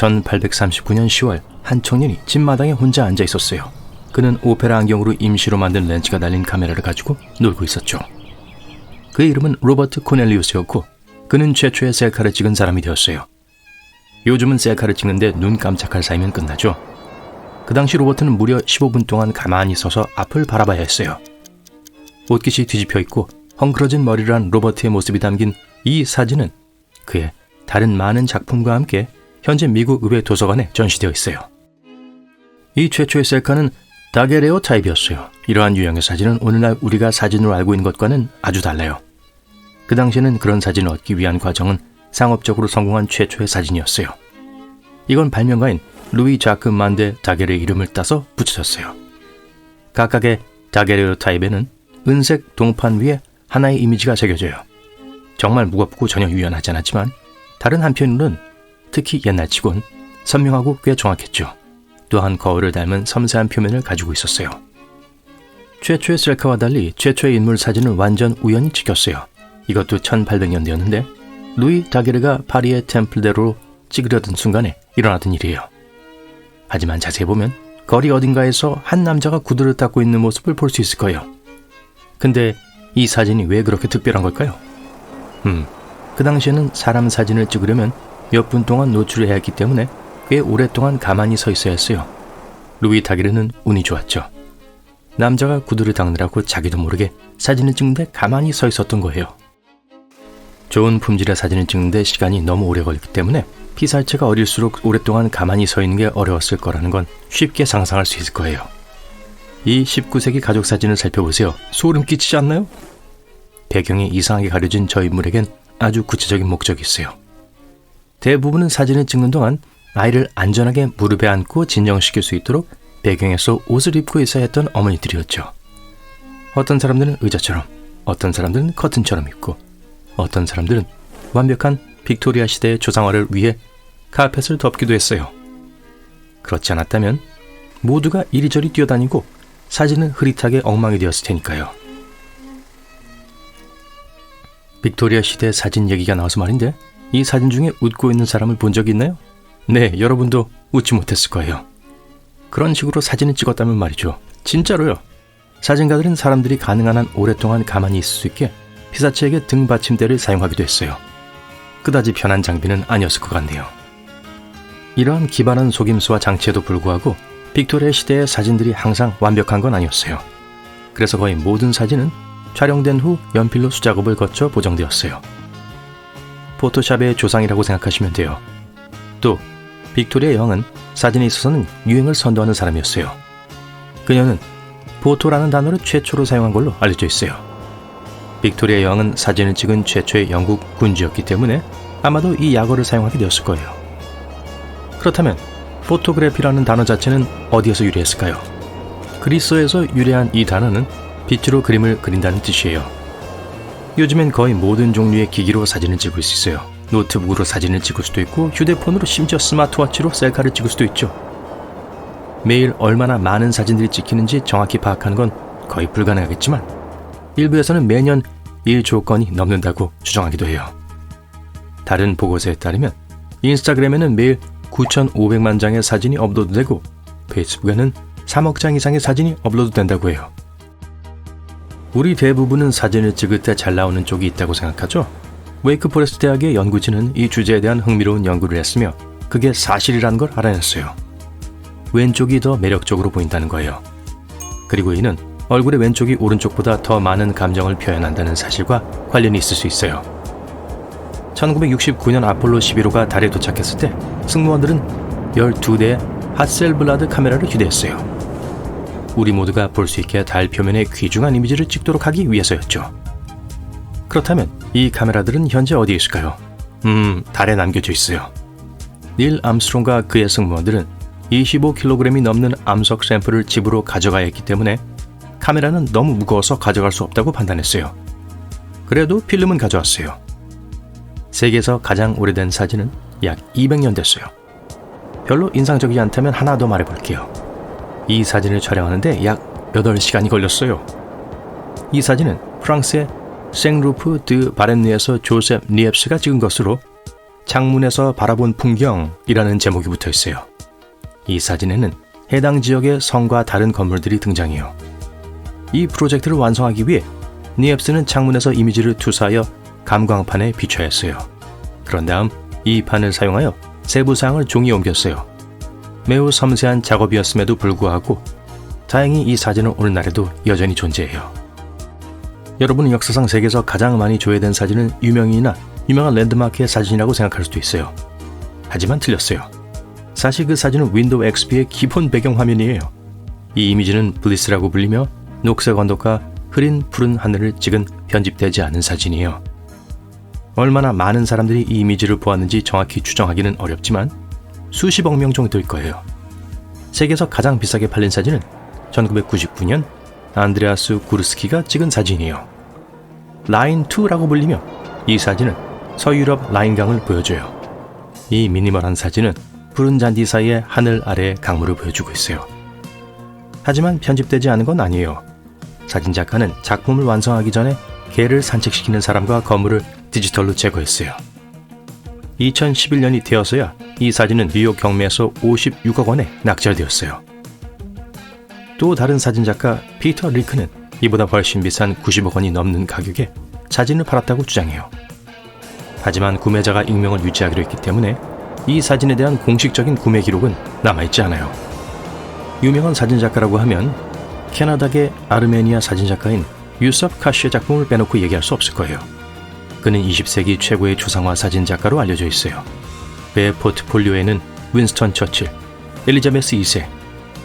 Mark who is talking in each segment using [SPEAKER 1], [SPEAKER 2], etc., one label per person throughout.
[SPEAKER 1] 1839년 10월 한 청년이 집 마당에 혼자 앉아 있었어요. 그는 오페라 안경으로 임시로 만든 렌즈가 달린 카메라를 가지고 놀고 있었죠. 그의 이름은 로버트 코넬리우스였고 그는 최초의 셀카를 찍은 사람이 되었어요. 요즘은 셀카를 찍는데 눈 깜짝할 사이면 끝나죠. 그 당시 로버트는 무려 15분 동안 가만히 서서 앞을 바라봐야 했어요. 옷깃이 뒤집혀 있고 헝클어진 머리를 한 로버트의 모습이 담긴 이 사진은 그의 다른 많은 작품과 함께 현재 미국 의회 도서관에 전시되어 있어요. 이 최초의 셀카는 다게레오 타입이었어요. 이러한 유형의 사진은 오늘날 우리가 사진으로 알고 있는 것과는 아주 달라요. 그 당시에는 그런 사진을 얻기 위한 과정은 상업적으로 성공한 최초의 사진이었어요. 이건 발명가인 루이 자크 만데 다게르의 이름을 따서 붙여졌어요. 각각의 다게레오 타입에는 은색 동판 위에 하나의 이미지가 새겨져요. 정말 무겁고 전혀 유연하지 않았지만 다른 한편으로는 특히 옛날치곤 선명하고 꽤 정확했죠. 또한 거울을 닮은 섬세한 표면을 가지고 있었어요. 최초의 셀카와 달리 최초의 인물 사진은 완전 우연히 찍혔어요. 이것도 1800년대였는데 루이 다게르가 파리의 템플대로로 찍으려던 순간에 일어났던 일이에요. 하지만 자세히 보면 거리 어딘가에서 한 남자가 구두를 닦고 있는 모습을 볼 수 있을 거예요. 근데 이 사진이 왜 그렇게 특별한 걸까요? 그 당시에는 사람 사진을 찍으려면 몇 분 동안 노출해야 했기 때문에 꽤 오랫동안 가만히 서 있어야 했어요. 루이 다게르는 운이 좋았죠. 남자가 구두를 닦느라고 자기도 모르게 사진을 찍는데 가만히 서 있었던 거예요. 좋은 품질의 사진을 찍는데 시간이 너무 오래 걸렸기 때문에 피살체가 어릴수록 오랫동안 가만히 서 있는 게 어려웠을 거라는 건 쉽게 상상할 수 있을 거예요. 이 19세기 가족 사진을 살펴보세요. 소름 끼치지 않나요? 배경이 이상하게 가려진 저 인물에겐 아주 구체적인 목적이 있어요. 대부분은 사진을 찍는 동안 아이를 안전하게 무릎에 안고 진정시킬 수 있도록 배경에서 옷을 입고 있어야 했던 어머니들이었죠. 어떤 사람들은 의자처럼, 어떤 사람들은 커튼처럼 입고, 어떤 사람들은 완벽한 빅토리아 시대의 조상화를 위해 카펫을 덮기도 했어요. 그렇지 않았다면 모두가 이리저리 뛰어다니고 사진은 흐릿하게 엉망이 되었을 테니까요. 빅토리아 시대 사진 얘기가 나와서 말인데 이 사진 중에 웃고 있는 사람을 본 적이 있나요? 네, 여러분도 웃지 못했을 거예요. 그런 식으로 사진을 찍었다면 말이죠. 진짜로요. 사진가들은 사람들이 가능한 한 오랫동안 가만히 있을 수 있게 피사체에게 등 받침대를 사용하기도 했어요. 그다지 편한 장비는 아니었을 것 같네요. 이러한 기발한 속임수와 장치에도 불구하고 빅토리아 시대의 사진들이 항상 완벽한 건 아니었어요. 그래서 거의 모든 사진은 촬영된 후 연필로 수작업을 거쳐 보정되었어요. 포토샵의 조상이라고 생각하시면 돼요. 또 빅토리아 여왕은 사진에 있어서는 유행을 선도하는 사람이었어요. 그녀는 포토라는 단어를 최초로 사용한 걸로 알려져 있어요. 빅토리아 여왕은 사진을 찍은 최초의 영국 군주였기 때문에 아마도 이 약어를 사용하게 되었을 거예요. 그렇다면 포토그래피라는 단어 자체는 어디에서 유래했을까요? 그리스어에서 유래한 이 단어는 빛으로 그림을 그린다는 뜻이에요. 요즘엔 거의 모든 종류의 기기로 사진을 찍을 수 있어요. 노트북으로 사진을 찍을 수도 있고 휴대폰으로 심지어 스마트워치로 셀카를 찍을 수도 있죠. 매일 얼마나 많은 사진들이 찍히는지 정확히 파악하는 건 거의 불가능하겠지만 일부에서는 매년 1조 건이 넘는다고 추정하기도 해요. 다른 보고서에 따르면 인스타그램에는 매일 9,500만 장의 사진이 업로드되고 페이스북에는 3억 장 이상의 사진이 업로드된다고 해요. 우리 대부분은 사진을 찍을 때 잘 나오는 쪽이 있다고 생각하죠? 웨이크 포레스트 대학의 연구진은 이 주제에 대한 흥미로운 연구를 했으며 그게 사실이라는 걸 알아냈어요. 왼쪽이 더 매력적으로 보인다는 거예요. 그리고 이는 얼굴의 왼쪽이 오른쪽보다 더 많은 감정을 표현한다는 사실과 관련이 있을 수 있어요. 1969년 아폴로 11호가 달에 도착했을 때 승무원들은 12대의 핫셀블라드 카메라를 휴대했어요. 우리 모두가 볼 수 있게 달 표면의 귀중한 이미지를 찍도록 하기 위해서였죠. 그렇다면 이 카메라들은 현재 어디에 있을까요? 달에 남겨져 있어요. 닐 암스트롱과 그의 승무원들은 25kg이 넘는 암석 샘플을 집으로 가져가야 했기 때문에 카메라는 너무 무거워서 가져갈 수 없다고 판단했어요. 그래도 필름은 가져왔어요. 세계에서 가장 오래된 사진은 약 200년 됐어요. 별로 인상적이지 않다면 하나 더 말해볼게요. 이 사진을 촬영하는데 약 8시간이 걸렸어요. 이 사진은 프랑스의 생루프 드 바렌느에서 조셉 니엡스가 찍은 것으로 창문에서 바라본 풍경이라는 제목이 붙어 있어요. 이 사진에는 해당 지역의 성과 다른 건물들이 등장해요. 이 프로젝트를 완성하기 위해 니엡스는 창문에서 이미지를 투사하여 감광판에 비춰야 했어요. 그런 다음 이 판을 사용하여 세부 사항을 종이에 옮겼어요. 매우 섬세한 작업이었음에도 불구하고 다행히 이 사진은 오늘날에도 여전히 존재해요. 여러분은 역사상 세계에서 가장 많이 조회된 사진은 유명인이나 유명한 랜드마크의 사진이라고 생각할 수도 있어요. 하지만 틀렸어요. 사실 그 사진은 윈도우 XP의 기본 배경 화면이에요. 이 이미지는 블리스라고 불리며 녹색 언덕과 흐린 푸른 하늘을 찍은 편집되지 않은 사진이에요. 얼마나 많은 사람들이 이 이미지를 보았는지 정확히 추정하기는 어렵지만 수십억 명 정도일 거예요. 세계에서 가장 비싸게 팔린 사진은 1999년 안드레아스 구르스키가 찍은 사진이에요. 라인2라고 불리며 이 사진은 서유럽 라인강을 보여줘요. 이 미니멀한 사진은 푸른 잔디 사이의 하늘 아래의 강물을 보여주고 있어요. 하지만 편집되지 않은 건 아니에요. 사진작가는 작품을 완성하기 전에 개를 산책시키는 사람과 건물을 디지털로 제거했어요. 2011년이 되어서야 이 사진은 뉴욕 경매에서 56억 원에 낙찰되었어요. 또 다른 사진작가 피터 리크는 이보다 훨씬 비싼 90억 원이 넘는 가격에 사진을 팔았다고 주장해요. 하지만 구매자가 익명을 유지하기로 했기 때문에 이 사진에 대한 공식적인 구매 기록은 남아있지 않아요. 유명한 사진작가라고 하면 캐나다계 아르메니아 사진작가인 유섭 카시의 작품을 빼놓고 얘기할 수 없을 거예요. 그는 20세기 최고의 초상화 사진작가로 알려져 있어요. 그의 포트폴리오에는 윈스턴 처칠, 엘리자베스 2세,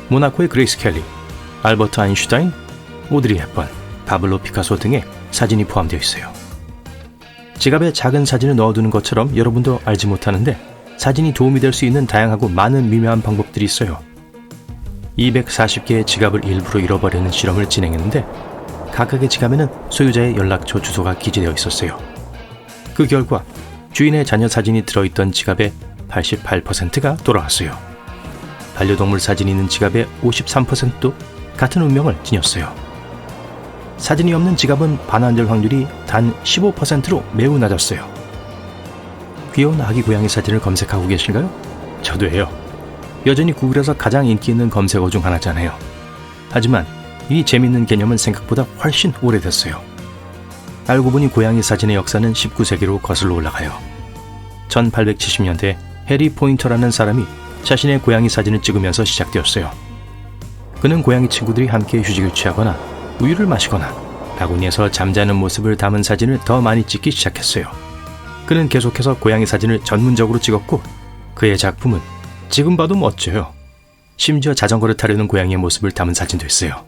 [SPEAKER 1] 모나코의 그레이스 켈리, 알버트 아인슈타인, 오드리 헵번, 파블로 피카소 등의 사진이 포함되어 있어요. 지갑에 작은 사진을 넣어두는 것처럼 여러분도 알지 못하는데 사진이 도움이 될 수 있는 다양하고 많은 미묘한 방법들이 있어요. 240개의 지갑을 일부러 잃어버리는 실험을 진행했는데 각각의 지갑에는 소유자의 연락처 주소가 기재되어 있었어요. 그 결과 주인의 자녀 사진이 들어있던 지갑의 88%가 돌아왔어요. 반려동물 사진이 있는 지갑의 53%도 같은 운명을 지녔어요. 사진이 없는 지갑은 반환될 확률이 단 15%로 매우 낮았어요. 귀여운 아기 고양이 사진을 검색하고 계신가요? 저도 해요. 여전히 구글에서 가장 인기 있는 검색어 중 하나잖아요. 하지만 이 재밌는 개념은 생각보다 훨씬 오래됐어요. 알고 보니 고양이 사진의 역사는 19세기로 거슬러 올라가요. 1870년대 해리 포인터라는 사람이 자신의 고양이 사진을 찍으면서 시작되었어요. 그는 고양이 친구들이 함께 휴식을 취하거나 우유를 마시거나 바구니에서 잠자는 모습을 담은 사진을 더 많이 찍기 시작했어요. 그는 계속해서 고양이 사진을 전문적으로 찍었고 그의 작품은 지금 봐도 멋져요. 심지어 자전거를 타려는 고양이의 모습을 담은 사진도 있어요.